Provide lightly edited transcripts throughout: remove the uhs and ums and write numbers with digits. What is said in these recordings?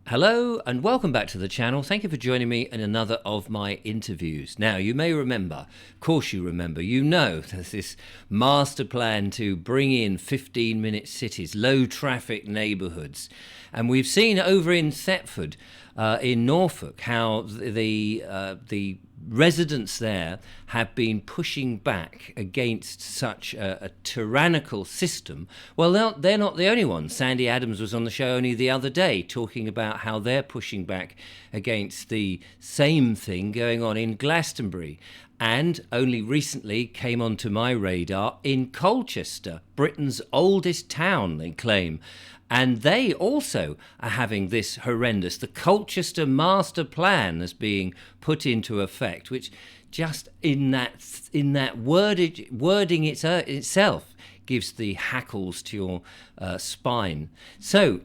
Hello and welcome back to the channel. Thank you for joining me in another of my interviews. Now, you may remember, of course you remember, you know there's this master plan to bring in 15-minute cities, low traffic neighbourhoods. And we've seen over in Thetford, in Norfolk, how the residents there have been pushing back against such a tyrannical system. Well, they're not the only ones. Sandy Adams was on the show only the other day talking about how they're pushing back against the same thing going on in Glastonbury. And only recently came onto my radar in Colchester, Britain's oldest town, they claim. And they also are having this horrendous, the Colchester Master Plan is being put into effect, which just in that wording itself gives the hackles to your spine. So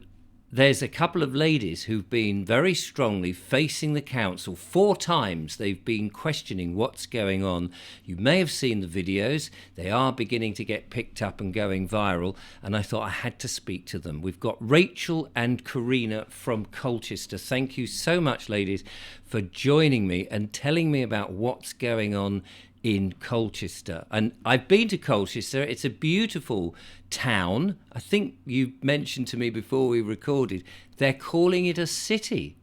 there's a couple of ladies who've been very strongly facing the council. 4 times they've been questioning what's going on. You may have seen the videos. They are beginning to get picked up and going viral, and I thought I had to speak to them. We've got Rachel and Carinna from Colchester. Thank you so much, ladies, for joining me and telling me about what's going on in Colchester. And I've been to Colchester. It's a beautiful town. I think you mentioned to me before we recorded, they're calling it a city.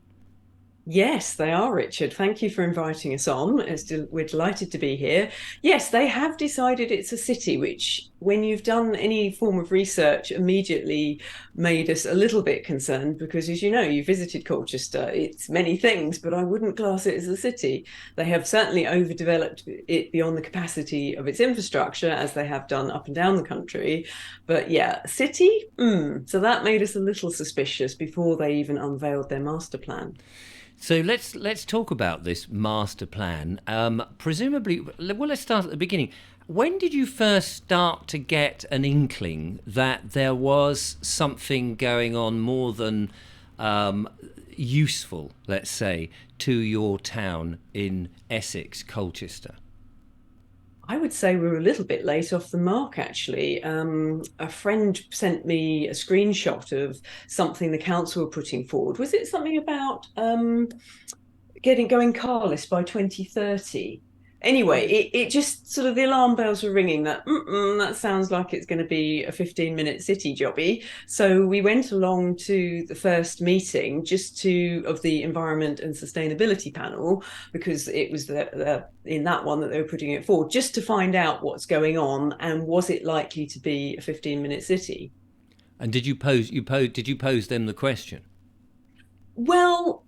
Yes, they are, Richard. Thank you for inviting us on. We're delighted to be here. Yes, they have decided it's a city, which, when you've done any form of research, immediately made us a little bit concerned because, as you know, you visited Colchester. It's many things, but I wouldn't class it as a city. They have certainly overdeveloped it beyond the capacity of its infrastructure, as they have done up and down the country. But yeah, city? So that made us a little suspicious before they even unveiled their master plan. So let's talk about this master plan. Presumably, well, let's start at the beginning. When did you first start to get an inkling that there was something going on more than useful, let's say, to your town in Essex, Colchester? I would say we were a little bit late off the mark, actually. A friend sent me a screenshot of something the council were putting forward. Was it something about going carless by 2030? Anyway, it just sort of, the alarm bells were ringing that that sounds like it's going to be a 15-minute city jobby. So we went along to the first meeting of the environment and sustainability panel, because it was in that one that they were putting it forward, just to find out what's going on and was it likely to be a 15-minute city. And did you pose them the question? Well,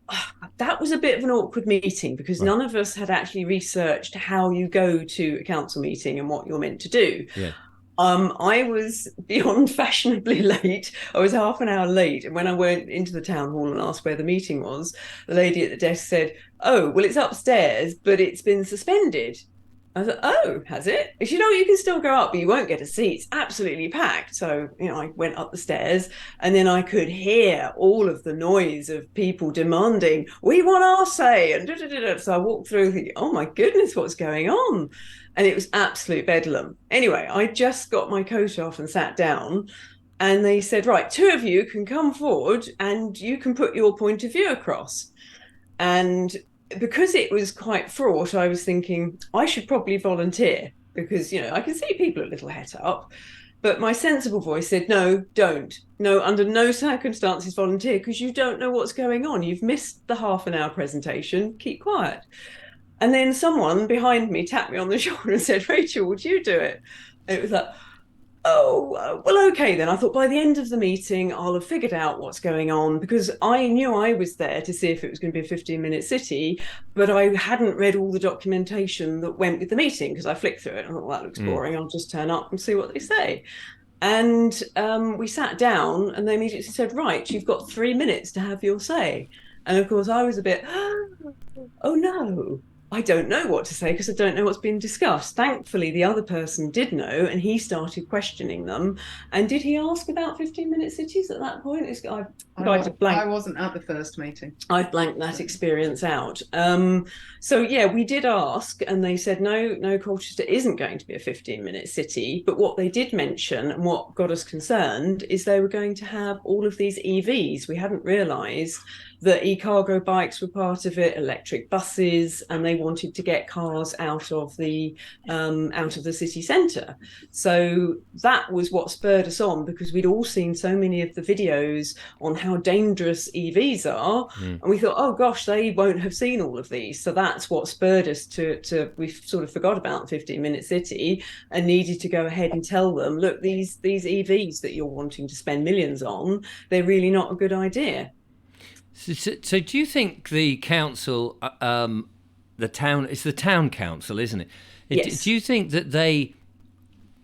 that was a bit of an awkward meeting because Right. none of us had actually researched how you go to a council meeting and what you're meant to do. Yeah. I was beyond fashionably late. I was half an hour late. And when I went into the town hall and asked where the meeting was, the lady at the desk said, "Oh, well, it's upstairs, but it's been suspended." I thought, "Oh, has it?" You know, you can still go up, but you won't get a seat. It's absolutely packed. So, I went up the stairs and then I could hear all of the noise of people demanding, "We want our say." And so I walked through thinking, oh my goodness, what's going on? And it was absolute bedlam. Anyway, I just got my coat off and sat down. And they said, "Right, 2 of you can come forward and you can put your point of view across." And because it was quite fraught, I was thinking I should probably volunteer because, I can see people a little het up. But my sensible voice said, "No, don't. No, under no circumstances volunteer, because you don't know what's going on. You've missed the half an hour presentation. Keep quiet." And then someone behind me tapped me on the shoulder and said, "Rachel, would you do it?" And it was like, oh, well, okay then. I thought by the end of the meeting, I'll have figured out what's going on, because I knew I was there to see if it was going to be a 15-minute city, but I hadn't read all the documentation that went with the meeting, because I flicked through it and I thought, well, that looks boring. I'll just turn up and see what they say. And we sat down and they immediately said, "Right, you've got 3 minutes to have your say." And of course, I was a bit, oh no, I don't know what to say because I don't know what's been discussed. Thankfully, the other person did know, and he started questioning them. And did he ask about 15-minute cities at that point? I wasn't at the first meeting. I blanked that experience out. So yeah, we did ask, and they said no, Colchester isn't going to be a 15-minute city. But what they did mention, and what got us concerned, is they were going to have all of these EVs. We hadn't realised that e-cargo bikes were part of it, electric buses, and they wanted to get cars out of the city centre. So that was what spurred us on, because we'd all seen so many of the videos on how dangerous EVs are, and we thought, oh gosh, they won't have seen all of these. So that's what spurred us to we sort of forgot about 15-minute city and needed to go ahead and tell them, look, these EVs that you're wanting to spend millions on, they're really not a good idea. So do you think the council, the town, it's the town council, isn't it? Yes. Do you think that they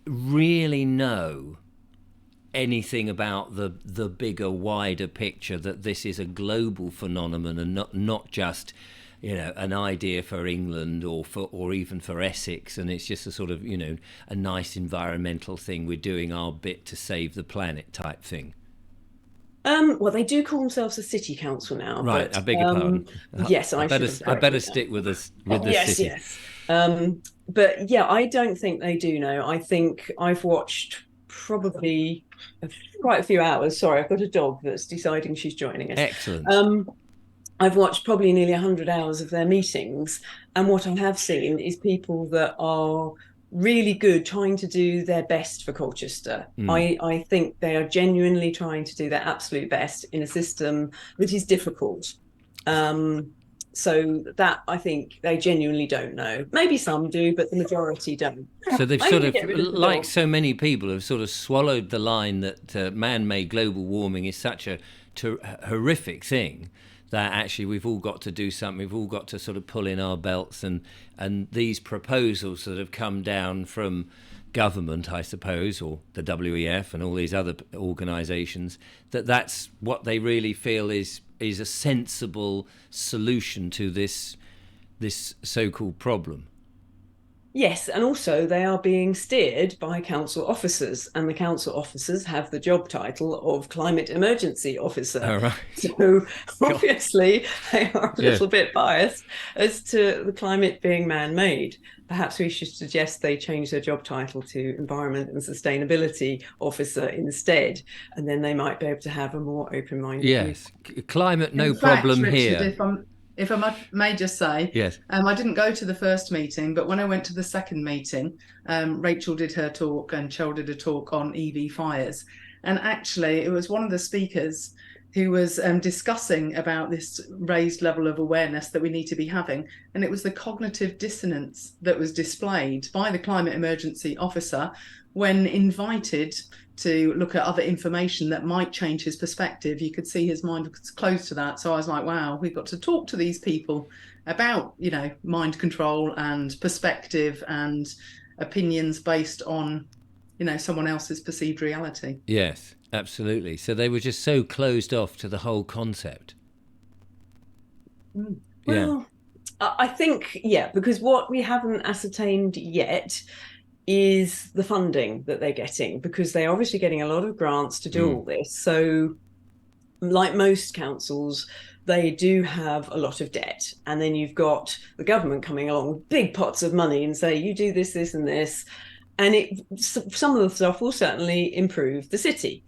really know anything about the bigger, wider picture, that this is a global phenomenon and not just, an idea for England or even for Essex, and it's just a sort of, a nice environmental thing, we're doing our bit to save the planet type thing? Well, they do call themselves a city council now. Right, but, I beg your pardon. Yes, I better stick with the city. Yes. But yeah, I don't think they do know. I think I've watched probably quite a few hours. Sorry, I've got a dog that's deciding she's joining us. Excellent. I've watched probably nearly 100 hours of their meetings, and what I have seen is people that are really good, trying to do their best for Colchester. I think they are genuinely trying to do their absolute best in a system that is difficult. So that, I think, they genuinely don't know. Maybe some do, but the majority don't. So they've sort of, like so many people, have sort of swallowed the line that man-made global warming is such a horrific thing that actually we've all got to do something. We've all got to sort of pull in our belts, and these proposals that have come down from government, I suppose, or the WEF and all these other organisations, that's what they really feel is a sensible solution to this so-called problem. Yes, and also they are being steered by council officers, and the council officers have the job title of climate emergency officer. Oh, right. So obviously they are a little bit biased as to the climate being man-made. Perhaps we should suggest they change their job title to environment and sustainability officer instead, and then they might be able to have a more open-minded view. Climate, no problem, Richard, here. If I may just say, yes, I didn't go to the first meeting, but when I went to the second meeting, Rachel did her talk and Cheryl did a talk on EV fires. And actually, it was one of the speakers who was discussing about this raised level of awareness that we need to be having. And it was the cognitive dissonance that was displayed by the climate emergency officer when invited to look at other information that might change his perspective. You could see his mind was closed to that. So I was like, wow, we've got to talk to these people about, mind control and perspective and opinions based on, someone else's perceived reality. Yes, absolutely. So they were just so closed off to the whole concept. Well, I think, because what we haven't ascertained yet is the funding that they're getting, because they're obviously getting a lot of grants to do all this. So like most councils, they do have a lot of debt, and then you've got the government coming along with big pots of money and say, you do this, this and this, and some of the stuff will certainly improve the city.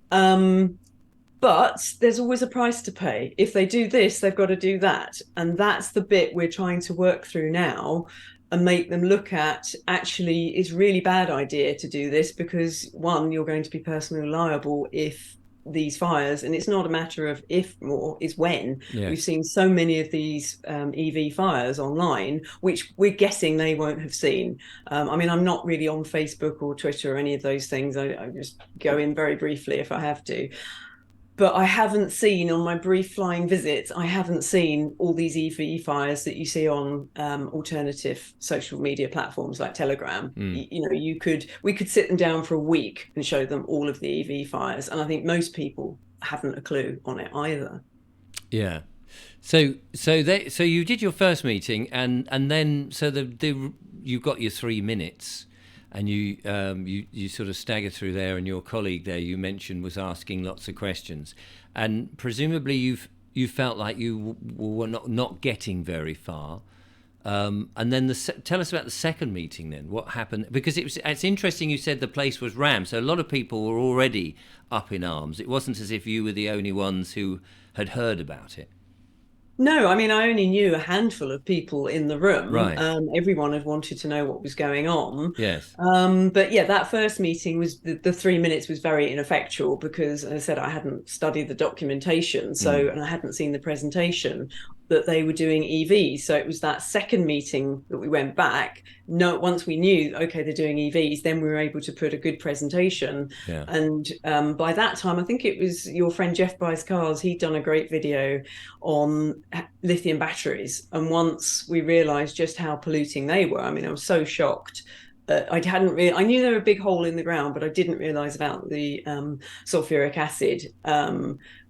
But there's always a price to pay. If they do this, they've got to do that. And that's the bit we're trying to work through now and make them look at, actually, it's a really bad idea to do this because, one, you're going to be personally liable if these fires, and it's not a matter of if more, is when. We've seen so many of these EV fires online, which we're guessing they won't have seen. I'm not really on Facebook or Twitter or any of those things. I just go in very briefly if I have to. But I haven't seen, on my brief flying visits, I haven't seen all these EV fires that you see on alternative social media platforms like Telegram. We could sit them down for a week and show them all of the EV fires. And I think most people haven't a clue on it either. Yeah. So you did your first meeting, and then you got your 3 minutes, and you sort of staggered through there, and your colleague there you mentioned was asking lots of questions, and presumably you felt like you were not getting very far. And then tell us about the second meeting then. What happened? Because it's interesting you said the place was rammed, so a lot of people were already up in arms. It wasn't as if you were the only ones who had heard about it. No, I mean, I only knew a handful of people in the room. Right. Everyone had wanted to know what was going on. Yes. But yeah, that first meeting was the 3 minutes was very ineffectual because, as I said, I hadn't studied the documentation, and I hadn't seen the presentation that they were doing EVs. So it was that second meeting that we went back. No, once we knew, okay, they're doing EVs, then we were able to put a good presentation. Yeah. And by that time, I think it was your friend Jeff Buys Cars. He'd done a great video on lithium batteries. And once we realized just how polluting they were, I mean, I was so shocked. I knew there were a big hole in the ground, but I didn't realize about the sulfuric acid.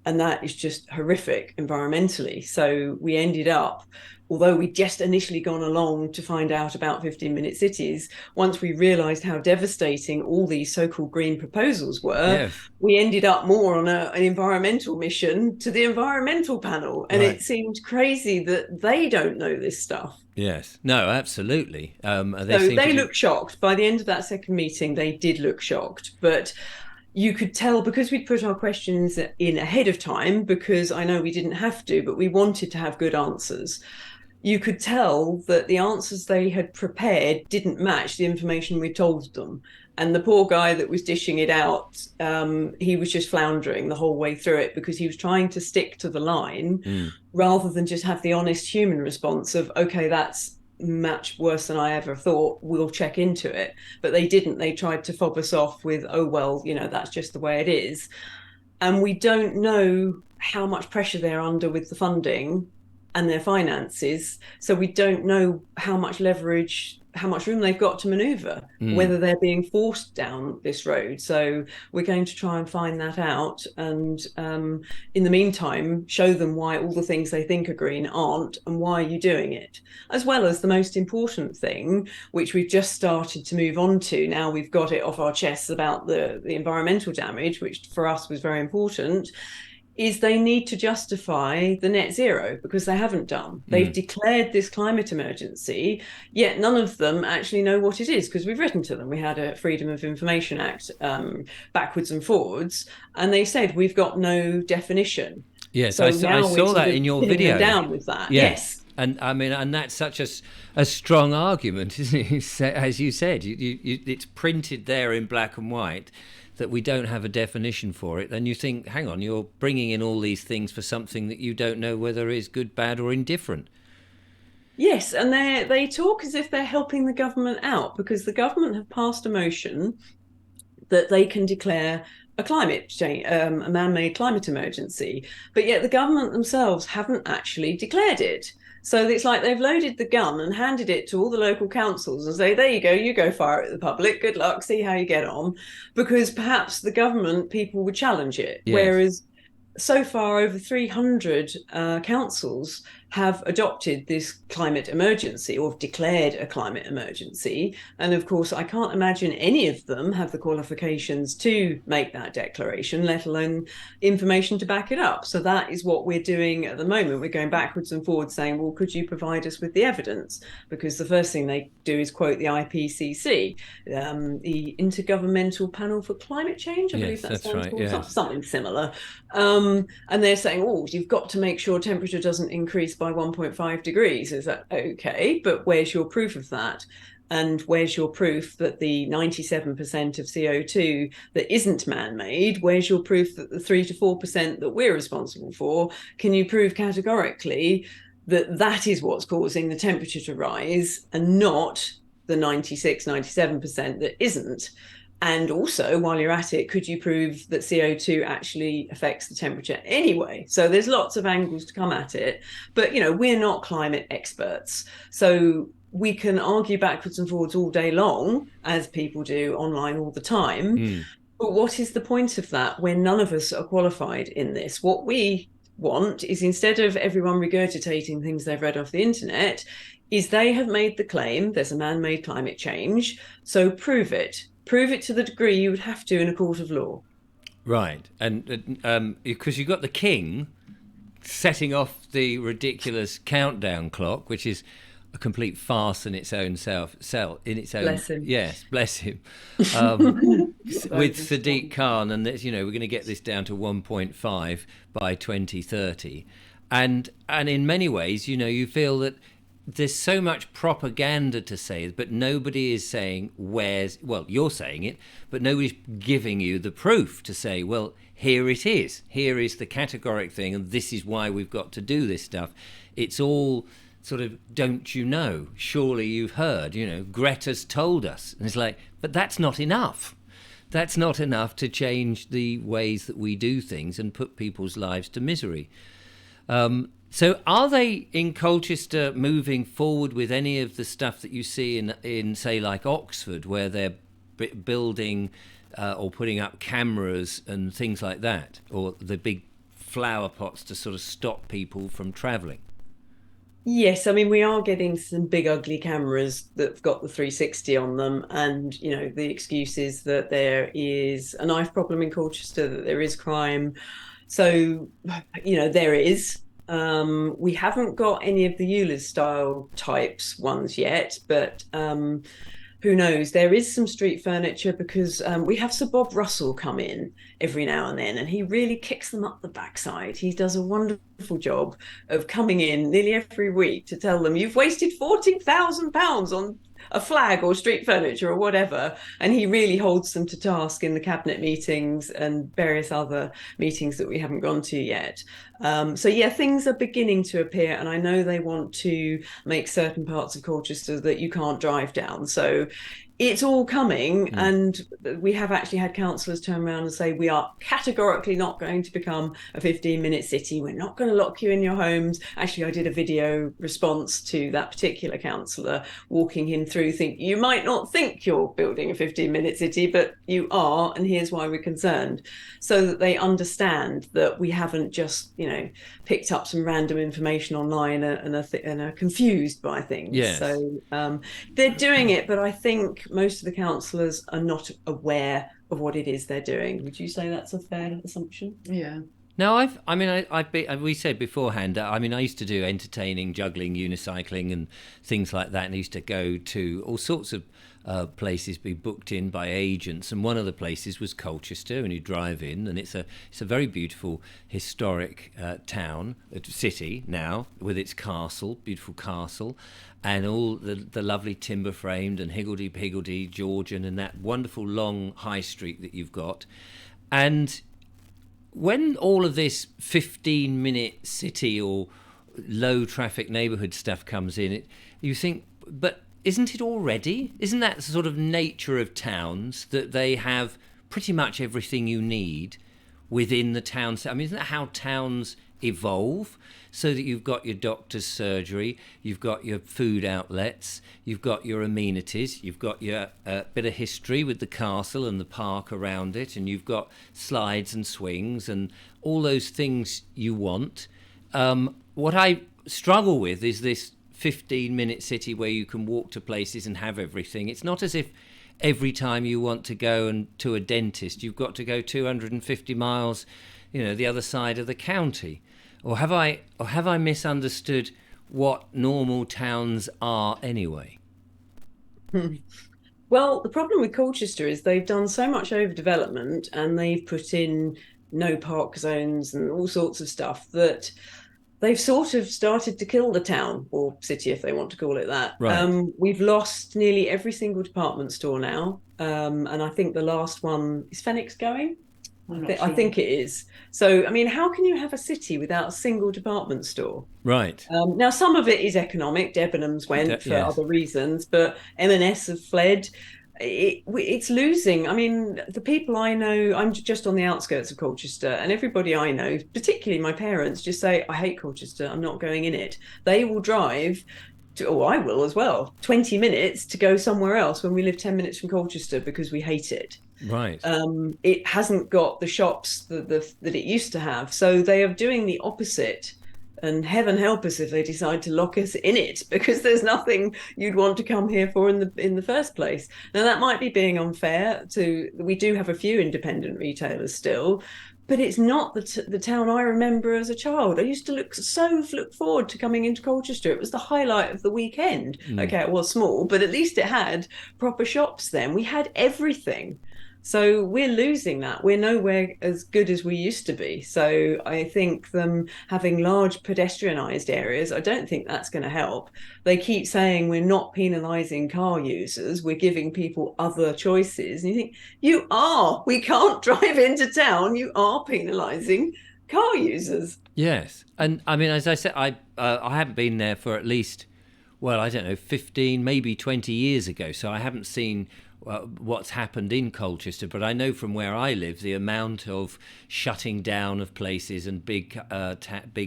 And that is just horrific environmentally. So we ended up, although we'd just initially gone along to find out about 15-minute cities, once we realised how devastating all these so-called green proposals were, Yes. we ended up more on an environmental mission to the environmental panel. And Right. It seemed crazy that they don't know this stuff. Yes. No, absolutely. They looked shocked. By the end of that second meeting, they did look shocked. But you could tell, because we'd put our questions in ahead of time, because I know we didn't have to, but we wanted to have good answers. You could tell that the answers they had prepared didn't match the information we told them. And the poor guy that was dishing it out, he was just floundering the whole way through it because he was trying to stick to the line rather than just have the honest human response of, okay, that's much worse than I ever thought, we'll check into it. But they didn't. They tried to fob us off with, oh, well, that's just the way it is. And we don't know how much pressure they're under with the funding and their finances. So we don't know how much leverage, how much room they've got to maneuver, whether they're being forced down this road. So we're going to try and find that out. And in the meantime, show them why all the things they think are green aren't, and why you're doing it. As well as the most important thing, which we've just started to move on to. Now we've got it off our chests about the environmental damage, which for us was very important, is they need to justify the net zero, because they haven't done. They've declared this climate emergency, yet none of them actually know what it is, because we've written to them. We had a Freedom of Information Act backwards and forwards, and they said we've got no definition. Yes, so I saw that in your video. Down with that. Yes. And I mean, and that's such a strong argument, isn't it? As you said, it's printed there in black and white that we don't have a definition for it. Then you think, hang on, you're bringing in all these things for something that you don't know whether is good, bad, or indifferent. Yes, and they talk as if they're helping the government out, because the government have passed a motion that they can declare a climate change, a man-made climate emergency, but yet the government themselves haven't actually declared it. So it's like they've loaded the gun and handed it to all the local councils and say, there you go fire it at the public, good luck, see how you get on, because perhaps the government people would challenge it. Yes. Whereas so far over 300 councils have adopted this climate emergency, or have declared a climate emergency. And of course, I can't imagine any of them have the qualifications to make that declaration, let alone information to back it up. So that is what we're doing at the moment. We're going backwards and forwards saying, well, could you provide us with the evidence? Because the first thing they do is quote the IPCC, the Intergovernmental Panel for Climate Change, I believe that's right. Yeah. Something similar. And they're saying, oh, you've got to make sure temperature doesn't increase by 1.5 degrees. Is that okay? But where's your proof of that? And where's your proof that the 97% of CO2 that isn't man-made, where's your proof that the 3 to 4% that we're responsible for, can you prove categorically that that is what's causing the temperature to rise and not the 96, 97% that isn't? And also, while you're at it, could you prove that CO2 actually affects the temperature anyway? So there's lots of angles to come at it. But, we're not climate experts. So we can argue backwards and forwards all day long, as people do online all the time. But what is the point of that when none of us are qualified in this? What we want is, instead of everyone regurgitating things they've read off the internet, is they have made the claim there's a man-made climate change, so prove it to the degree you would have to in a court of law. Right, and because you've got the king setting off the ridiculous countdown clock, which is a complete farce in its own Bless him. Yes, bless him. With Sadiq Khan, and that, we're going to get this down to 1.5 by 2030, and in many ways, you feel that there's so much propaganda to say, but nobody is saying you're saying it, but nobody's giving you the proof to say, well, here it is. Here is the categoric thing, and this is why we've got to do this stuff. It's all sort of, don't you know? Surely you've heard, Greta's told us. And it's like, but that's not enough. That's not enough to change the ways that we do things and put people's lives to misery. So are they in Colchester moving forward with any of the stuff that you see in say, like Oxford, where they're building or putting up cameras and things like that, or the big flower pots to sort of stop people from travelling? Yes, I mean, we are getting some big ugly cameras that've got the 360 on them, and the excuse is that there is a knife problem in Colchester, that there is crime. So there is. We haven't got any of the Eulers style types ones yet, but who knows? There is some street furniture, because we have Sir Bob Russell come in every now and then, and he really kicks them up the backside. He does a wonderful job of coming in nearly every week to tell them, you've wasted £40,000 on a flag or street furniture or whatever, and he really holds them to task in the cabinet meetings and various other meetings that we haven't gone to yet. So yeah, things are beginning to appear, and I know they want to make certain parts of Colchester that you can't drive down. So it's all coming, and we have actually had councillors turn around and say, we are categorically not going to become a 15-minute city. We're not going to lock you in your homes. Actually, I did a video response to that particular councillor, walking him through, you might not think you're building a 15-minute city, but you are, and here's why we're concerned. So that they understand that we haven't just, picked up some random information online and are confused by things. Yes. So they're doing it, but I think most of the councillors are not aware of what it is they're doing. Would you say that's a fair assumption? Yeah. No, we said beforehand, I used to do entertaining, juggling, unicycling and things like that, and I used to go to all sorts of places, be booked in by agents, and one of the places was Colchester, and you drive in, and it's a very beautiful historic city now, with its beautiful castle, and all the lovely timber framed and higgledy-piggledy Georgian, and that wonderful long high street that you've got. And when all of this 15-minute city or low traffic neighbourhood stuff comes in, you think, but isn't it already? Isn't that the sort of nature of towns, that they have pretty much everything you need within the town? Isn't that how towns evolve? So that you've got your doctor's surgery, you've got your food outlets, you've got your amenities, you've got your bit of history with the castle and the park around it, and you've got slides and swings and all those things you want. What I struggle with is this 15-minute city where you can walk to places and have everything. It's not as if every time you want to go to a dentist, you've got to go 250 miles, the other side of the county. Or have I misunderstood what normal towns are anyway? Well, the problem with Colchester is they've done so much overdevelopment, and they've put in no park zones and all sorts of stuff, that they've sort of started to kill the town, or city if they want to call it that. Right. We've lost nearly every single department store now, and I think the last one is Phoenix going. I think it is. So, how can you have a city without a single department store? Right. Now, some of it is economic. Debenhams went for other reasons, but M&S have fled. It's losing. The people I know, I'm just on the outskirts of Colchester, and everybody I know, particularly my parents, just say, I hate Colchester, I'm not going in it. They will drive I will as well, 20 minutes to go somewhere else when we live 10 minutes from Colchester because we hate it. Right. It hasn't got the shops that it used to have. So they are doing the opposite. And heaven help us if they decide to lock us in it, because there's nothing you'd want to come here for in the first place. Now, that might be being unfair we do have a few independent retailers still, but it's not the town I remember as a child. I used to look forward to coming into Colchester. It was the highlight of the weekend. Okay, it was small, but at least it had proper shops then. We had everything. So we're losing that. We're nowhere as good as we used to be. So I think them having large pedestrianised areas, I don't think that's going to help. They keep saying we're not penalising car users, we're giving people other choices. And you think, you are. We can't drive into town. You are penalising car users. Yes. And I mean, as I said, I haven't been there for at least, well, I don't know, 15, maybe 20 years ago. So I haven't seen what's happened in Colchester, but I know from where I live the amount of shutting down of places and big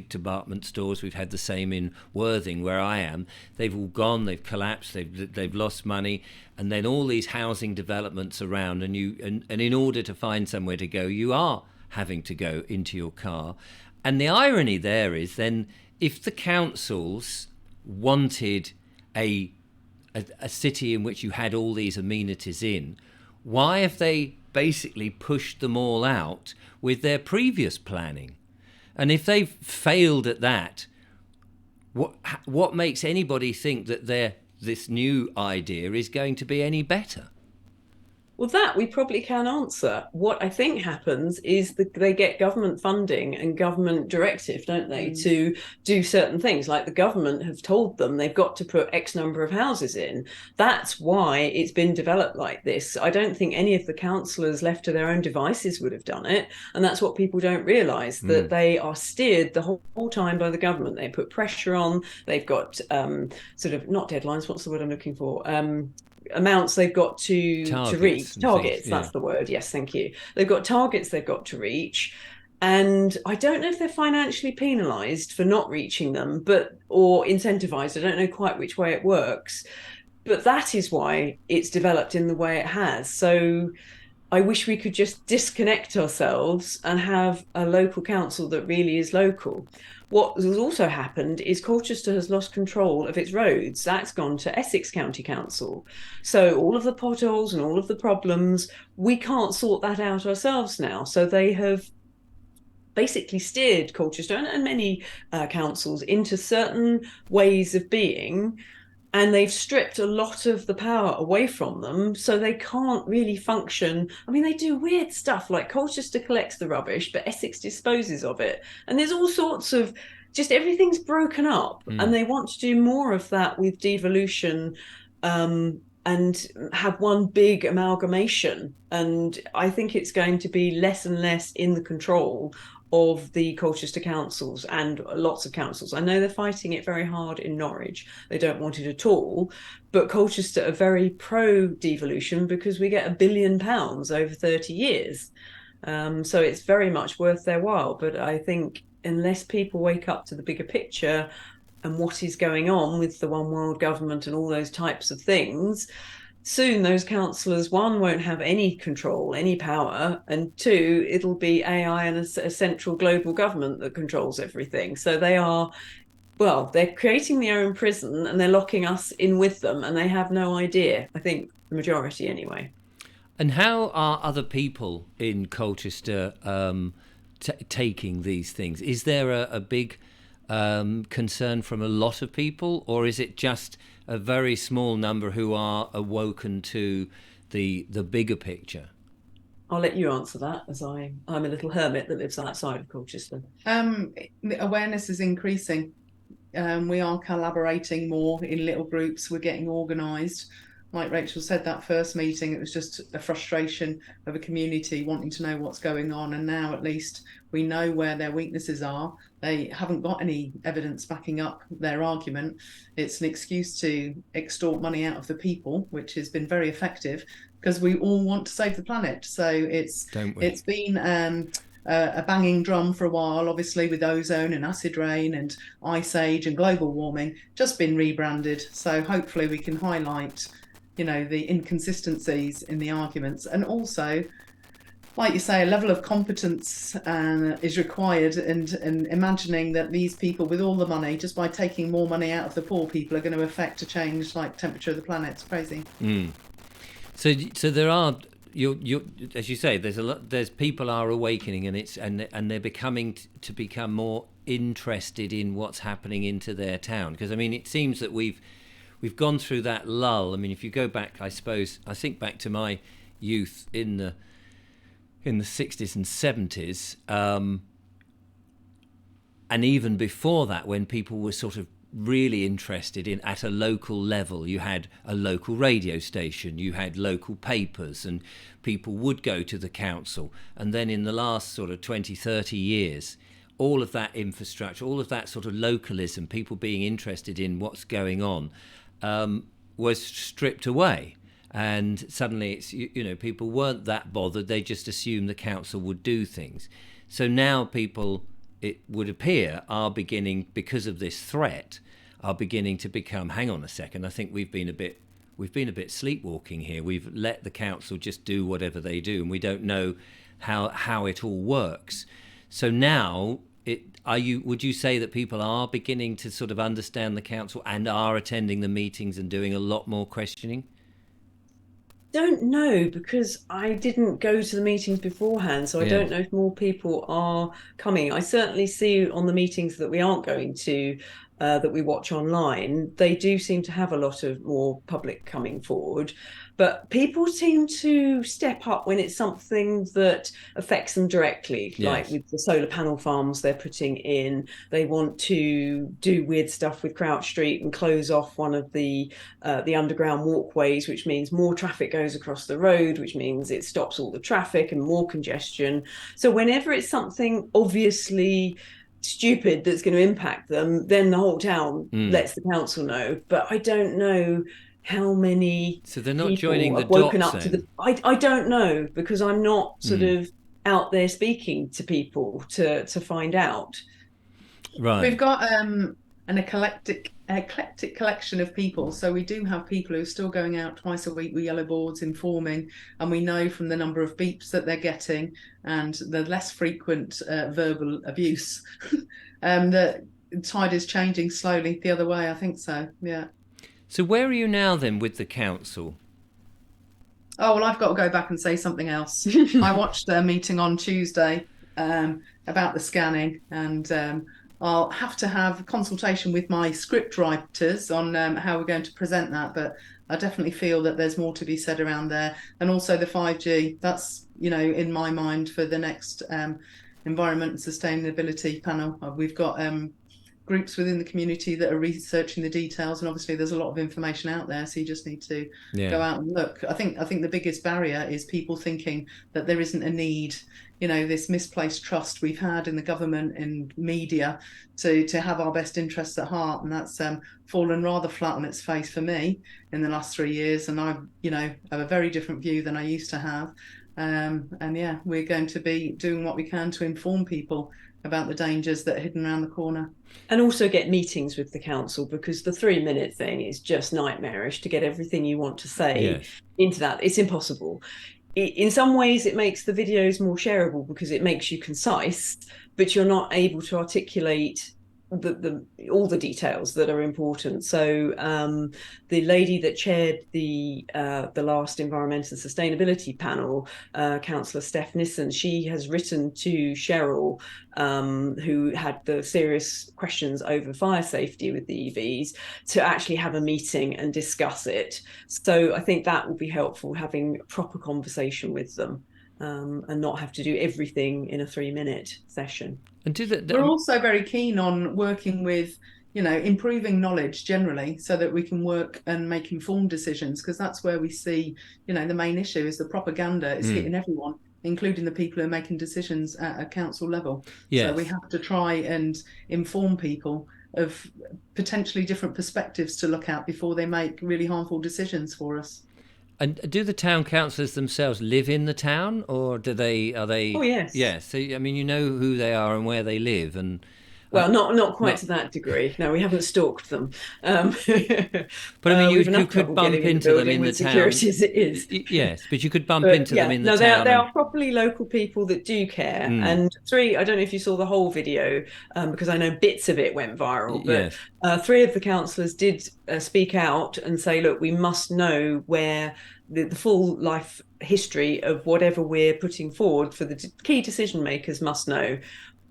department stores. We've had the same in Worthing where I am. They've all gone, they've collapsed, they've lost money, and then all these housing developments around, and in order to find somewhere to go, you are having to go into your car. And the irony there is then, if the councils wanted a city in which you had all these amenities in, why have they basically pushed them all out with their previous planning? And if they've failed at that, what makes anybody think that this new idea is going to be any better? Well, that we probably can answer. What I think happens is that they get government funding and government directive, don't they, to do certain things. Like the government have told them they've got to put X number of houses in. That's why it's been developed like this. I don't think any of the councillors left to their own devices would have done it. And that's what people don't realise, that they are steered the whole time by the government. They put pressure on. They've got sort of, not deadlines, what's the word I'm looking for? Amounts they've got to reach. Targets, that's the word. Yes, thank you. They've got targets they've got to reach. And I don't know if they're financially penalised for not reaching them, or incentivised. I don't know quite which way it works. But that is why it's developed in the way it has. So I wish we could just disconnect ourselves and have a local council that really is local. What has also happened is Colchester has lost control of its roads. That's gone to Essex County Council. So all of the potholes and all of the problems, we can't sort that out ourselves now. So they have basically steered Colchester and many councils into certain ways of being, and they've stripped a lot of the power away from them, so they can't really function. I mean, they do weird stuff like Colchester collects the rubbish, but Essex disposes of it. And there's all sorts of, just everything's broken up. And they want to do more of that with devolution and have one big amalgamation. And I think it's going to be less and less in the control of the Colchester councils and lots of councils. I know they're fighting it very hard in Norwich. They don't want it at all. But Colchester are very pro-devolution because we get £1 billion over 30 years. So it's very much worth their while. But I think unless people wake up to the bigger picture and what is going on with the one world government and all those types of things, soon those councillors, one, won't have any control, any power, and two, it'll be AI and a central global government that controls everything. So they're creating their own prison and they're locking us in with them, and they have no idea, I think, the majority anyway. And how are other people in Colchester taking these things? Is there a big concern from a lot of people, or is it just a very small number who are awoken to the bigger picture? I'll let you answer that, as I'm a little hermit that lives outside of Colchester. The awareness is increasing. We are collaborating more in little groups. We're getting organised. Like Rachel said, that first meeting, it was just a frustration of a community wanting to know what's going on. And now at least we know where their weaknesses are. They haven't got any evidence backing up their argument. It's an excuse to extort money out of the people, which has been very effective because we all want to save the planet. So it's been a banging drum for a while, obviously with ozone and acid rain and ice age and global warming, just been rebranded. So hopefully we can highlight, the inconsistencies in the arguments, and also, like you say, a level of competence is required, and imagining that these people with all the money, just by taking more money out of the poor people, are going to affect a change like temperature of the planet. It's crazy. So there are, as you say, there's a lot. There's people are awakening, and they're becoming more interested in what's happening into their town. Because I mean, it seems that we've gone through that lull. I mean, if you go back, I think back to my youth in the 60s and 70s, and even before that, when people were sort of really interested in at a local level. You had a local radio station, you had local papers, and people would go to the council. And then in the last sort of 20, 30 years, all of that infrastructure, all of that sort of localism, people being interested in what's going on, was stripped away. And suddenly it's, people weren't that bothered. They just assumed the council would do things. So now people, it would appear, are beginning, because of this threat, are beginning to become, hang on a second, I think we've been a bit sleepwalking here. We've let the council just do whatever they do, and we don't know how it all works. So now, would you say that people are beginning to sort of understand the council and are attending the meetings and doing a lot more questioning? Don't know, because I didn't go to the meetings beforehand, so I don't know if more people are coming. I certainly see on the meetings that we aren't going to, that we watch online, they do seem to have a lot of more public coming forward. But people seem to step up when it's something that affects them directly, like with the solar panel farms they're putting in. They want to do weird stuff with Crouch Street and close off one of the underground walkways, which means more traffic goes across the road, which means it stops all the traffic and more congestion. So whenever it's something obviously stupid that's going to impact them, then the whole town lets the council know. But I don't know how many. So they're not joining the woken dots, up to the. I don't know, because I'm not sort of out there speaking to people to find out. Right. We've got an eclectic collection of people. So we do have people who are still going out twice a week with yellow boards informing, and we know from the number of beeps that they're getting and the less frequent verbal abuse that the tide is changing slowly the other way. I think so. Yeah. So where are you now then with the council? Oh, well, I've got to go back and say something else. I watched their meeting on Tuesday about the scanning, and I'll have to have a consultation with my script writers on how we're going to present that. But I definitely feel that there's more to be said around there. And also the 5G, that's, in my mind for the next environment and sustainability panel. We've got groups within the community that are researching the details, and obviously there's a lot of information out there, so you just need to go out and look. I think the biggest barrier is people thinking that there isn't a need, this misplaced trust we've had in the government and media to have our best interests at heart, and that's fallen rather flat on its face for me in the last 3 years, and I have a very different view than I used to have. We're going to be doing what we can to inform people about the dangers that are hidden around the corner. And also get meetings with the council, because the 3-minute thing is just nightmarish to get everything you want to say into that. It's impossible. In some ways, it makes the videos more shareable because it makes you concise, but you're not able to articulate all the details that are important. So the lady that chaired the last environmental and sustainability panel, Councillor Steph Nissen, she has written to Cheryl, who had the serious questions over fire safety with the EVs, to actually have a meeting and discuss it. So I think that will be helpful, having a proper conversation with them, and not have to do everything in a 3-minute session. And we're also very keen on working with, improving knowledge generally, so that we can work and make informed decisions, because that's where we see, the main issue is the propaganda is hitting everyone, including the people who are making decisions at a council level. So we have to try and inform people of potentially different perspectives to look at before they make really harmful decisions for us. And do the town councillors themselves live in the town, or are they? Oh, yes. Yeah. So I mean, you know who they are and where they live, and Well, not quite not. to that degree. No, we haven't stalked them. But I mean, We've you enough could trouble getting bump in the into them building in the with town. security as it is. Yes, but you could bump But into them yeah, in the no, town they and. are properly local people that do care. Mm, And three, I don't know if you saw the whole video, because I know bits of it went viral, but yes. three of the councillors did speak out and say, look, we must know where the full life history of whatever we're putting forward for the key decision makers must know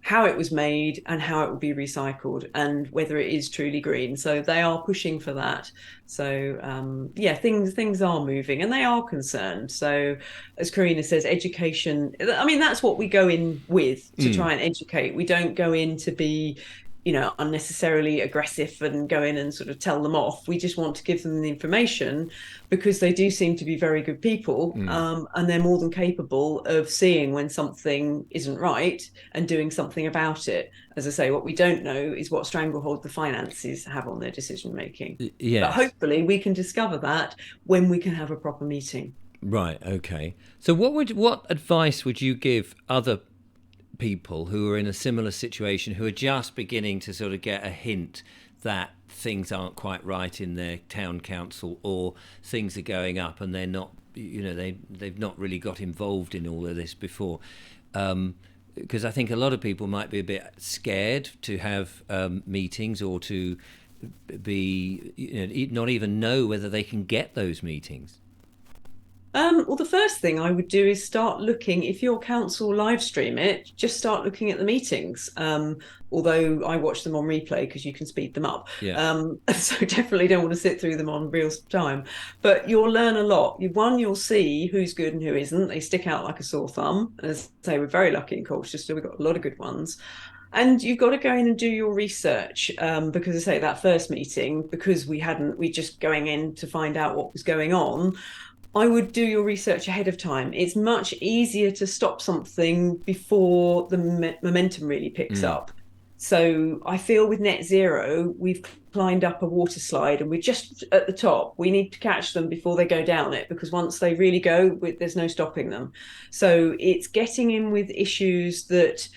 how it was made and how it will be recycled and whether it is truly green. So they are pushing for that. So yeah, things are moving and they are concerned. So as Carinna says, education, I mean, that's what we go in with, to try and educate. We don't go in to be, unnecessarily aggressive and go in and sort of tell them off. We just want to give them the information because they do seem to be very good people, and they're more than capable of seeing when something isn't right and doing something about it. As I say, what we don't know is what stranglehold the finances have on their decision making. Yes. But hopefully we can discover that when we can have a proper meeting. Right. Okay. So what advice would you give other people who are in a similar situation, who are just beginning to sort of get a hint that things aren't quite right in their town council, or things are going up and they're not, they've not really got involved in all of this before? Because I think a lot of people might be a bit scared to have meetings, or to be, not even know whether they can get those meetings. Well, the first thing I would do is start looking, if your council live stream it, just start looking at the meetings. Although I watch them on replay because you can speed them up. Yeah. So definitely don't want to sit through them on real time. But you'll learn a lot. You'll see who's good and who isn't. They stick out like a sore thumb. As I say, we're very lucky in Colchester. We've got a lot of good ones. And you've got to go in and do your research, because I say that first meeting, because we just going in to find out what was going on. I would do your research ahead of time. It's much easier to stop something before the momentum really picks up. So I feel with net zero, we've climbed up a water slide and we're just at the top. We need to catch them before they go down it, because once they really go, there's no stopping them. So it's getting in with issues that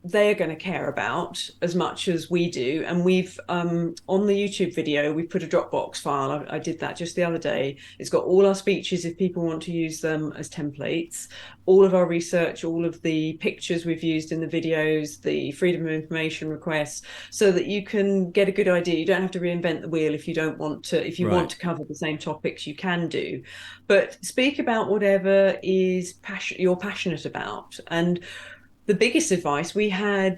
they're going to care about as much as we do. And we've on the YouTube video, we put a Dropbox file. I did that just the other day. It's got all our speeches if people want to use them as templates, all of our research, all of the pictures we've used in the videos, the freedom of information requests, so that you can get a good idea. You don't have to reinvent the wheel if you don't want to. If you want to cover the same topics, you can do, but speak about whatever is you're passionate about. And the biggest advice we had,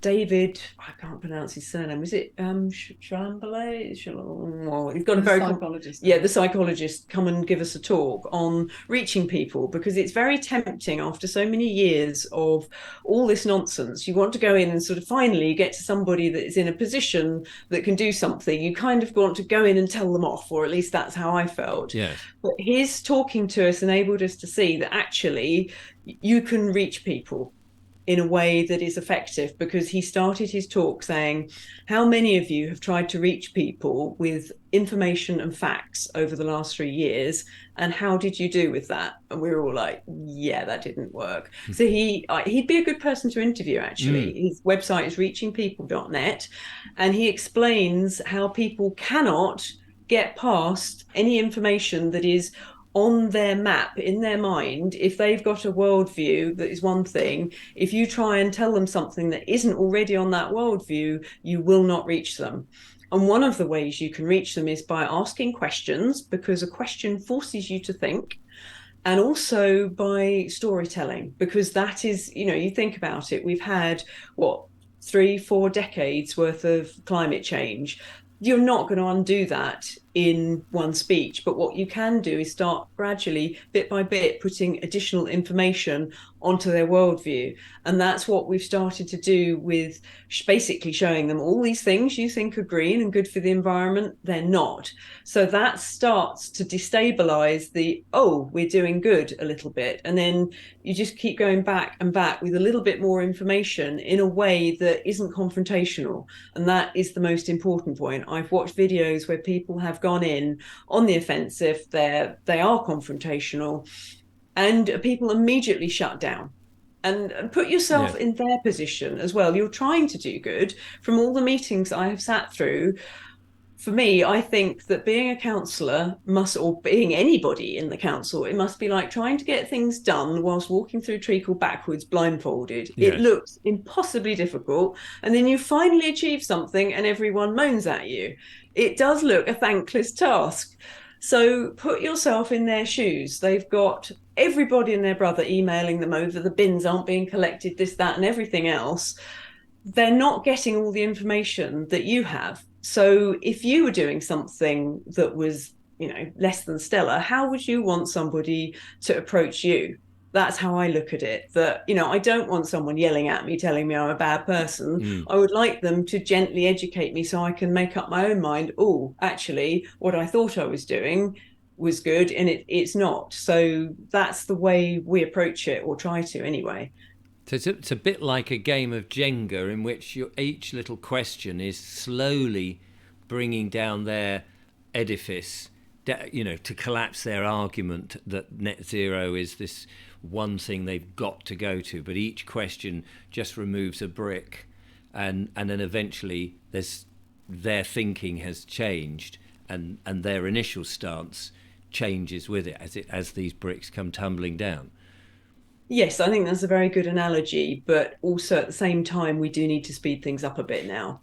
David, I can't pronounce his surname. Was it Chambale? He's got a very psychologist. Yeah, the psychologist, come and give us a talk on reaching people, because it's very tempting after so many years of all this nonsense. You want to go in and sort of finally get to somebody that is in a position that can do something. You kind of want to go in and tell them off, or at least that's how I felt. Yes. But his talking to us enabled us to see that actually you can reach people in a way that is effective, because he started his talk saying, how many of you have tried to reach people with information and facts over the last 3 years, and how did you do with that? And we were all like, yeah, that didn't work. So he'd be a good person to interview, actually. His website is reachingpeople.net, and he explains how people cannot get past any information that is on their map in their mind. If they've got a worldview that is one thing, if you try and tell them something that isn't already on that worldview, you will not reach them. And one of the ways you can reach them is by asking questions, because a question forces you to think, and also by storytelling, because that is, you think about it, we've had 3-4 decades worth of climate change. You're not going to undo that in one speech, but what you can do is start gradually, bit by bit, putting additional information onto their worldview. And that's what we've started to do with basically showing them all these things you think are green and good for the environment, they're not. So that starts to destabilize we're doing good a little bit. And then you just keep going back and back with a little bit more information in a way that isn't confrontational. And that is the most important point. I've watched videos where people have gone in on the offensive. They are confrontational, and people immediately shut down. And put yourself in their position as well. You're trying to do good. From all the meetings I have sat through, for me, I think that being a councillor must, or being anybody in the council, it must be like trying to get things done whilst walking through treacle backwards blindfolded. It looks impossibly difficult. And then you finally achieve something and everyone moans at you. It does look a thankless task. So put yourself in their shoes. They've got everybody and their brother emailing them over, the bins aren't being collected, this, that, and everything else. They're not getting all the information that you have. So if you were doing something that was, less than stellar, how would you want somebody to approach you? That's how I look at it. That, I don't want someone yelling at me, telling me I'm a bad person. I would like them to gently educate me so I can make up my own mind. Oh, actually, what I thought I was doing was good and it's not. So that's the way we approach it, or try to anyway. So it's a bit like a game of Jenga in which each little question is slowly bringing down their edifice, to collapse their argument that net zero is this one thing they've got to go to. But each question just removes a brick, and then eventually their thinking has changed, and their initial stance changes with it as these bricks come tumbling down. Yes, I think that's a very good analogy, but also at the same time, we do need to speed things up a bit now,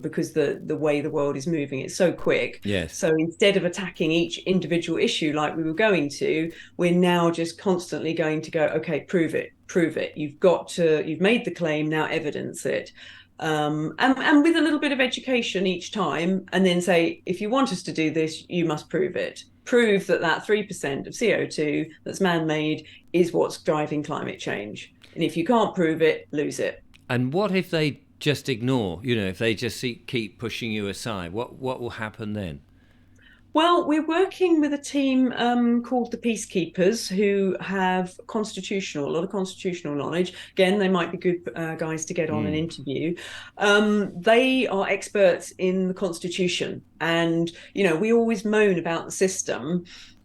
because the way the world is moving, it's so quick. Yes. So instead of attacking each individual issue like we were going to, we're now just constantly going to go, okay, prove it. You've made the claim, now evidence it. And with a little bit of education each time, and then say, if you want us to do this, you must prove it. Prove that 3% of CO2 that's man-made is what's driving climate change. And if you can't prove it, lose it. And what if they just ignore, if they just keep pushing you aside? What will happen then? Well, we're working with a team called the Peacekeepers, who have a lot of constitutional knowledge. Again, they might be good guys to get on an interview. They are experts in the Constitution. And, we always moan about the system.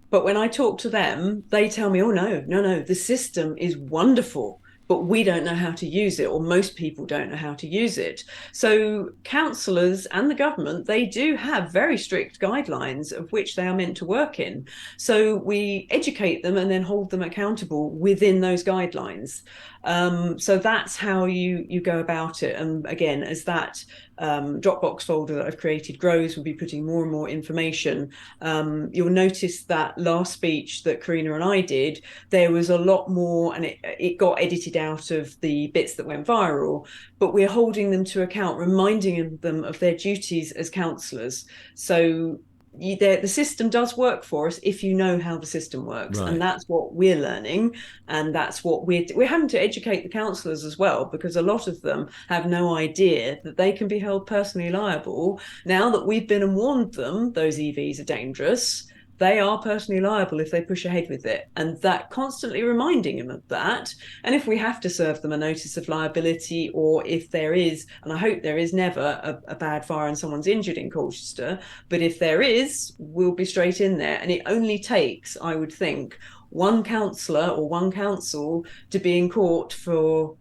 But when I talk to them, they tell me, oh, no, the system is wonderful, but we don't know how to use it, or most people don't know how to use it. So councillors and the government, they do have very strict guidelines of which they are meant to work in. So we educate them and then hold them accountable within those guidelines. So that's how you go about it. And again, as that Dropbox folder that I've created grows, we'll be putting more and more information. You'll notice that last speech that Carinna and I did, there was a lot more, and it got edited out of the bits that went viral, but we're holding them to account, reminding them of their duties as councillors. So the system does work for us if you know how the system works. Right. And that's what we're learning, and that's what we're having to educate the councillors as well, because a lot of them have no idea that they can be held personally liable. Now that we've been and warned them those EVs are dangerous, they are personally liable if they push ahead with it. And that constantly reminding them of that. And if we have to serve them a notice of liability, or if there is, and I hope there is never a bad fire and someone's injured in Colchester, but if there is, we'll be straight in there. And it only takes, I would think, one councillor or one council to be in court for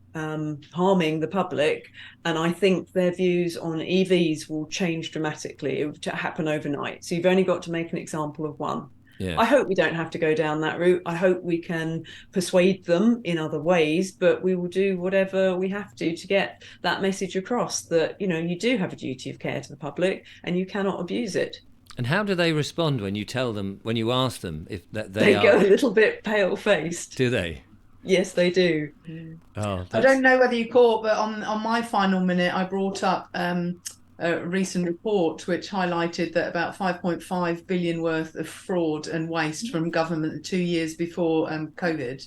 harming the public, and I think their views on EVs will change dramatically. It will happen overnight. So you've only got to make an example of one. Yeah. I hope we don't have to go down that route. I hope we can persuade them in other ways, but we will do whatever we have to get that message across, that you do have a duty of care to the public and you cannot abuse it. And how do they respond when you tell them, when you ask them if that they go a little bit pale-faced? Do they? Yes, they do. Oh, I don't know whether you caught, but on my final minute, I brought up a recent report which highlighted that about 5.5 billion worth of fraud and waste from government 2 years before COVID.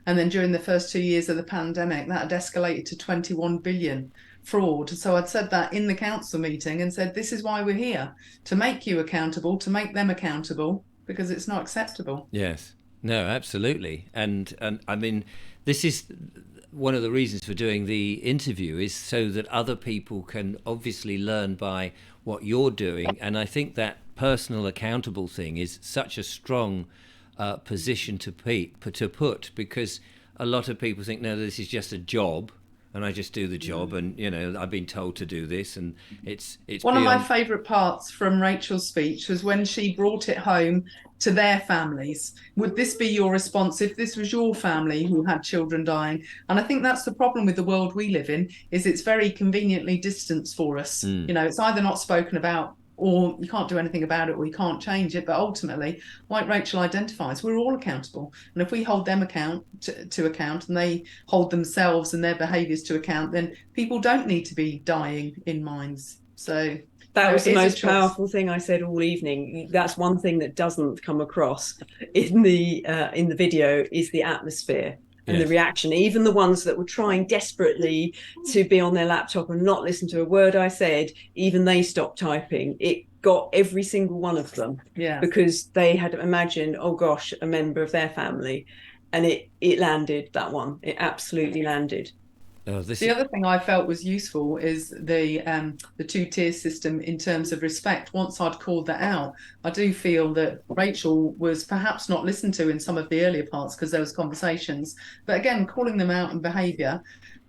And then during the first 2 years of the pandemic, that had escalated to 21 billion fraud. So I'd said that in the council meeting and said, this is why we're here, to make you accountable, to make them accountable, because it's not acceptable. Yes. No, absolutely. And I mean, this is one of the reasons for doing the interview, is so that other people can obviously learn by what you're doing. And I think that personal accountable thing is such a strong position to put, because a lot of people think, no, this is just a job and I just do the job, and I've been told to do this, and it's one beyond... of my favourite parts from Rachel's speech was when she brought it home to their families. Would this be your response if this was your family who had children dying? And I think that's the problem with the world we live in, is it's very conveniently distanced for us. It's either not spoken about, or you can't do anything about it, or you can't change it. But ultimately, like Rachel identifies, we're all accountable. And if we hold them to account, and they hold themselves and their behaviours to account, then people don't need to be dying in mines. So that was the most powerful thing I said all evening. That's one thing that doesn't come across in the video, is the atmosphere. And the reaction, even the ones that were trying desperately to be on their laptop and not listen to a word I said, even they stopped typing. It got every single one of them, because they had imagined, oh gosh, a member of their family, and it landed. That one, it absolutely landed. The other thing I felt was useful is the 2-tier system in terms of respect. Once I'd called that out, I do feel that Rachel was perhaps not listened to in some of the earlier parts because there was conversations. But again, calling them out in behaviour,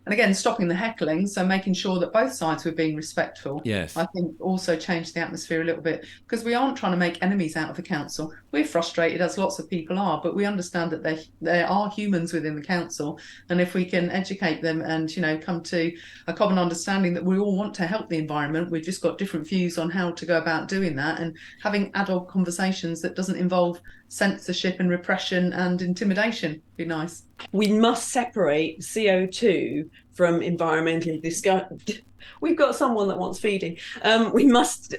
and again, stopping the heckling, so making sure that both sides were being respectful, I think also changed the atmosphere a little bit, because we aren't trying to make enemies out of the council. We're frustrated, as lots of people are, but we understand that there are humans within the council, and if we can educate them and come to a common understanding that we all want to help the environment, we've just got different views on how to go about doing that, and having adult conversations that doesn't involve censorship and repression and intimidation be nice. We must separate CO2 from environmental discussion. We've got someone that wants feeding. We must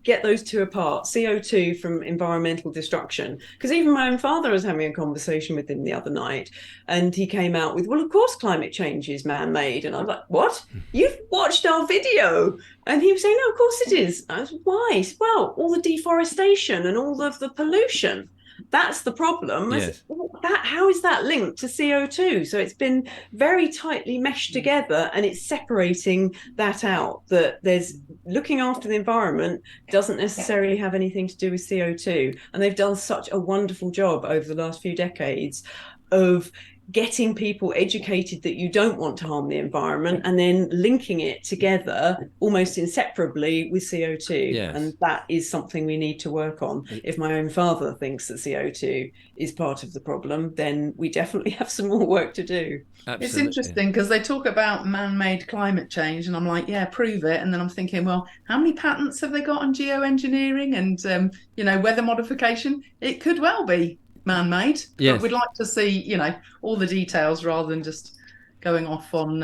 get those two apart, CO2 from environmental destruction. Because even my own father was having a conversation with him the other night, and he came out with, well, of course climate change is man-made. And I was like, what? You've watched our video? And he was saying, no, of course it is. I was, why? Well, all the deforestation and all of the pollution. That's the problem. Yes. How is that linked to CO2? So it's been very tightly meshed together, and it's separating that out, that there's looking after the environment doesn't necessarily have anything to do with CO2. And they've done such a wonderful job over the last few decades of getting people educated that you don't want to harm the environment, and then linking it together almost inseparably with CO2. Yes. And that is something we need to work on. If my own father thinks that CO2 is part of the problem, then we definitely have some more work to do. Absolutely. It's interesting because they talk about man-made climate change, and I'm like, yeah, prove it. And then I'm thinking, well, how many patents have they got on geoengineering and weather modification? It could well be man-made, but we'd like to see all the details rather than just going off on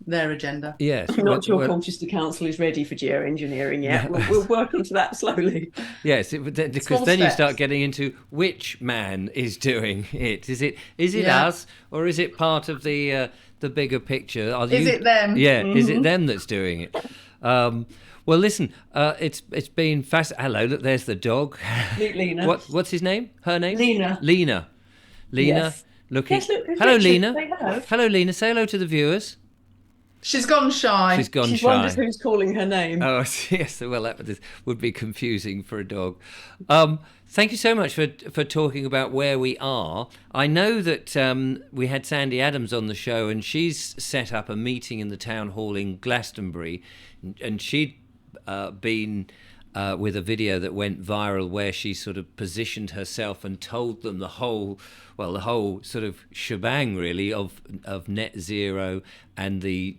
their agenda. Yes, I'm not sure Colchester Council is ready for geoengineering yet. We'll work into that slowly. Yes, because then you start getting into which man is doing it. Is it us, or is it part of the bigger picture? Is it them? Yeah, is it them that's doing it? Well, listen, it's been fascinating. Hello, look, there's the dog. Lena. What's his name? Her name? Lena. Yes. Looking. Yes, look, hello, Richard. Lena. Hello. Hello, Lena. Say hello to the viewers. She's gone shy. She wonders who's calling her name. Oh, yes. Well, that would be confusing for a dog. Thank you so much for talking about where we are. I know that we had Sandy Adams on the show, and she's set up a meeting in the town hall in Glastonbury, and she'd been with a video that went viral where she sort of positioned herself and told them the whole sort of shebang really of net zero and the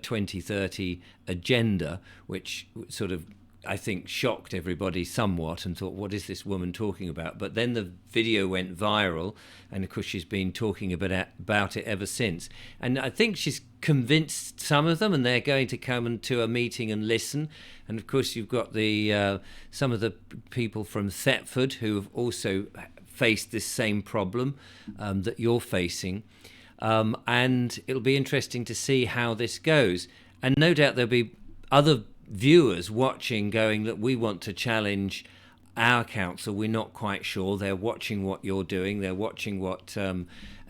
2030 agenda, which sort of, I think, shocked everybody somewhat and thought, what is this woman talking about? But then the video went viral, and of course she's been talking about it ever since. And I think she's convinced some of them, and they're going to come to a meeting and listen. And of course you've got the some of the people from Thetford who have also faced this same problem that you're facing. And it'll be interesting to see how this goes. And no doubt there'll be other viewers watching going that we want to challenge our council. We're not quite sure. They're watching what you're doing. They're watching what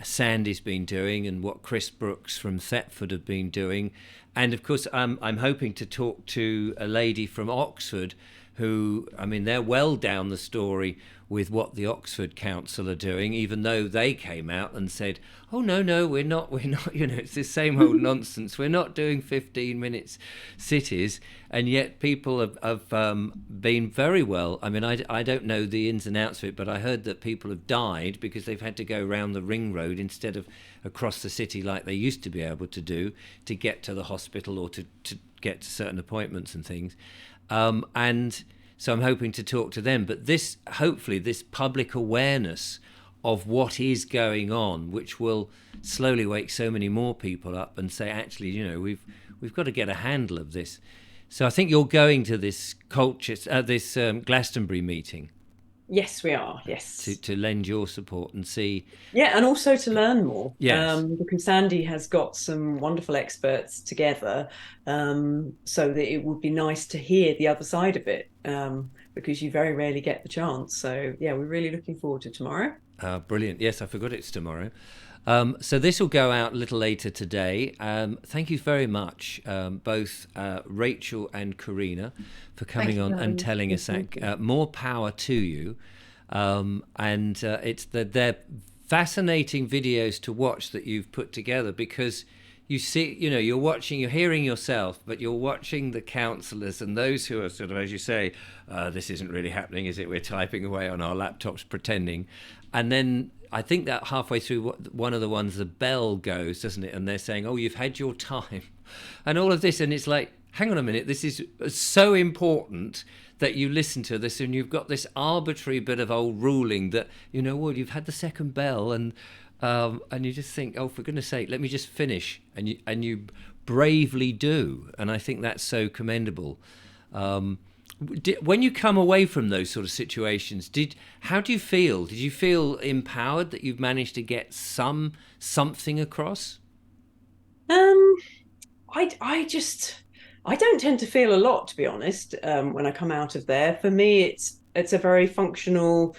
Sandy's been doing and what Chris Brooks from Thetford have been doing. And of course, I'm hoping to talk to a lady from Oxford who, I mean, they're well down the story with what the Oxford Council are doing, even though they came out and said, oh, no, we're not, it's the same old nonsense. We're not doing 15 minutes cities. And yet people have been very well. I mean, I don't know the ins and outs of it, but I heard that people have died because they've had to go round the ring road instead of across the city like they used to be able to do to get to the hospital or to get to certain appointments and things. And so I'm hoping to talk to them. But hopefully this public awareness of what is going on, which will slowly wake so many more people up and say, actually, we've got to get a handle of this. So I think you're going to this Glastonbury meeting. Yes, we are. Yes, to lend your support and see. Yeah, and also to learn more. Yes. Because Sandy has got some wonderful experts together, so that it would be nice to hear the other side of it, because you very rarely get the chance. So yeah, we're really looking forward to tomorrow. Brilliant. Yes, I forgot it's tomorrow. So this will go out a little later today. Thank you very much, both Rachel and Carinna, for coming on and telling us that. More power to you. And they're fascinating videos to watch that you've put together, because you see, you're hearing yourself, but you're watching the councillors and those who are sort of, as you say, this isn't really happening, is it? We're typing away on our laptops pretending. And then I think that halfway through one of the ones, the bell goes, doesn't it? And they're saying, oh, you've had your time and all of this. And it's like, hang on a minute, this is so important that you listen to this, and you've got this arbitrary bit of old ruling that, you've had the second bell, and you just think, oh, for goodness sake, let me just finish. And you bravely do. And I think that's so commendable. When you come away from those sort of situations, how do you feel? Did you feel empowered that you've managed to get something across? I don't tend to feel a lot, to be honest, when I come out of there. For me, it's a very functional,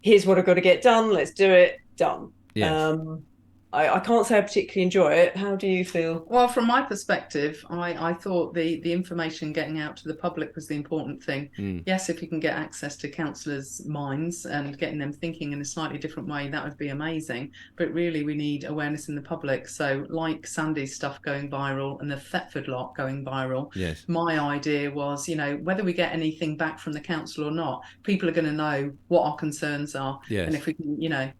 here's what I've got to get done, let's do it, done. Yes. I can't say I particularly enjoy it. How do you feel? Well, from my perspective, I thought the information getting out to the public was the important thing. Yes, if you can get access to councillors' minds and getting them thinking in a slightly different way, that would be amazing. But really, we need awareness in the public. So like Sandy's stuff going viral and the Thetford lot going viral, yes. My idea was, whether we get anything back from the council or not, people are going to know what our concerns are. Yes. And if we can,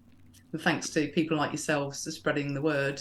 and thanks to people like yourselves spreading the word,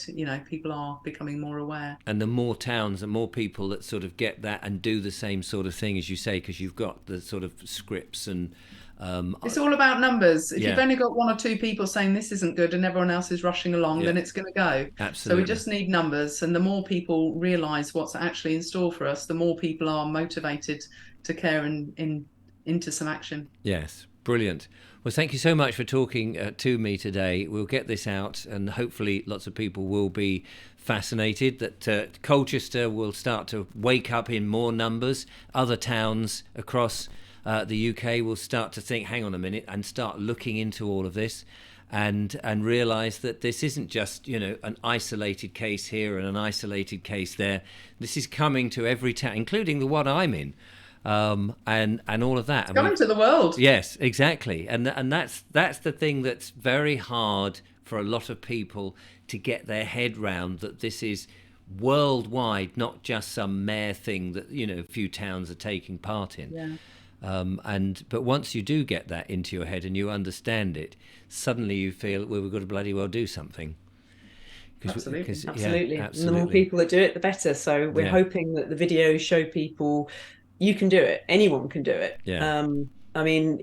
people are becoming more aware. And the more towns and more people that sort of get that and do the same sort of thing, as you say, because you've got the sort of scripts and... it's all about numbers. If you've only got one or two people saying this isn't good and everyone else is rushing along, then it's going to go. Absolutely. So we just need numbers. And the more people realise what's actually in store for us, the more people are motivated to care and into some action. Yes. Brilliant. Well, thank you so much for talking to me today. We'll get this out, and hopefully lots of people will be fascinated that Colchester will start to wake up in more numbers. Other towns across the UK will start to think, hang on a minute, and start looking into all of this and realise that this isn't just, an isolated case here and an isolated case there. This is coming to every town, including the one I'm in. And all of that. It's coming to the world. Yes, exactly. And that's the thing that's very hard for a lot of people to get their head round, that this is worldwide, not just some mere thing that, a few towns are taking part in. Yeah. But once you do get that into your head and you understand it, suddenly you feel, well, we've got to bloody well do something. Absolutely. Absolutely. And the more people that do it, the better. So we're hoping that the videos show people you can do it. Anyone can do it. Yeah. I mean,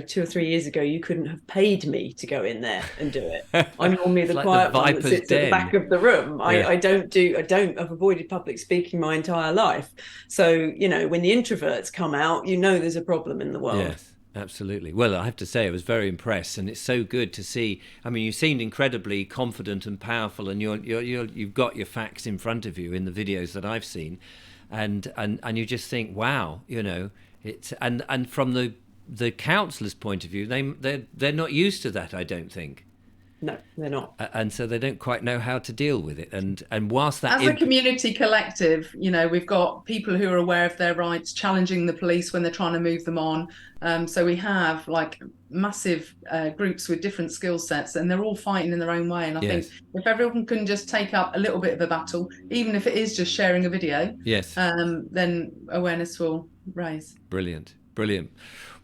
2 or 3 years ago, you couldn't have paid me to go in there and do it. I'm normally the quiet one that sits at the back of the room. Yeah. I've avoided public speaking my entire life. So, when the introverts come out, there's a problem in the world. Yes. Absolutely. Well, I have to say I was very impressed, and it's so good to see. I mean, you seemed incredibly confident and powerful, and you've got your facts in front of you in the videos that I've seen. And you just think, wow, it's and from the councillors' point of view, they're not used to that, I don't think. No, they're not. And so they don't quite know how to deal with it. And whilst that... As a community collective, you know, we've got people who are aware of their rights, challenging the police when they're trying to move them on. So we have like massive groups with different skill sets, and they're all fighting in their own way. And I think if everyone can just take up a little bit of a battle, even if it is just sharing a video, then awareness will raise. Brilliant.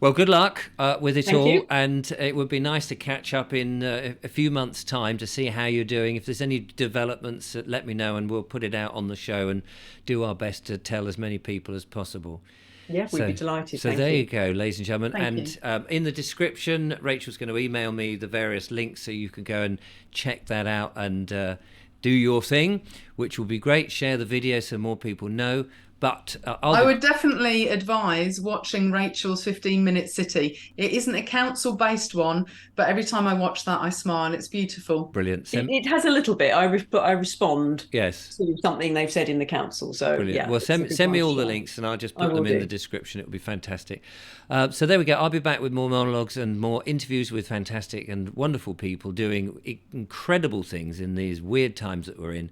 Well, good luck with it all. You. And it would be nice to catch up in a few months' time to see how you're doing. If there's any developments, let me know and we'll put it out on the show and do our best to tell as many people as possible. Yeah, we'd be delighted. So there you go, ladies and gentlemen. Thank in the description, Rachel's going to email me the various links so you can go and check that out and do your thing, which will be great. Share the video so more people know. But I would definitely advise watching Rachel's 15-minute city. It isn't a council-based one, but every time I watch that, I smile. It's beautiful. Brilliant. It has a little bit. I respond to something they've said in the council. So brilliant. Yeah, well, send me all the links and I'll just put them in the description. It would be fantastic. So there we go. I'll be back with more monologues and more interviews with fantastic and wonderful people doing incredible things in these weird times that we're in.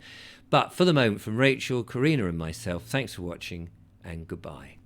But for the moment, from Rachel, Carinna and myself, thanks for watching and goodbye.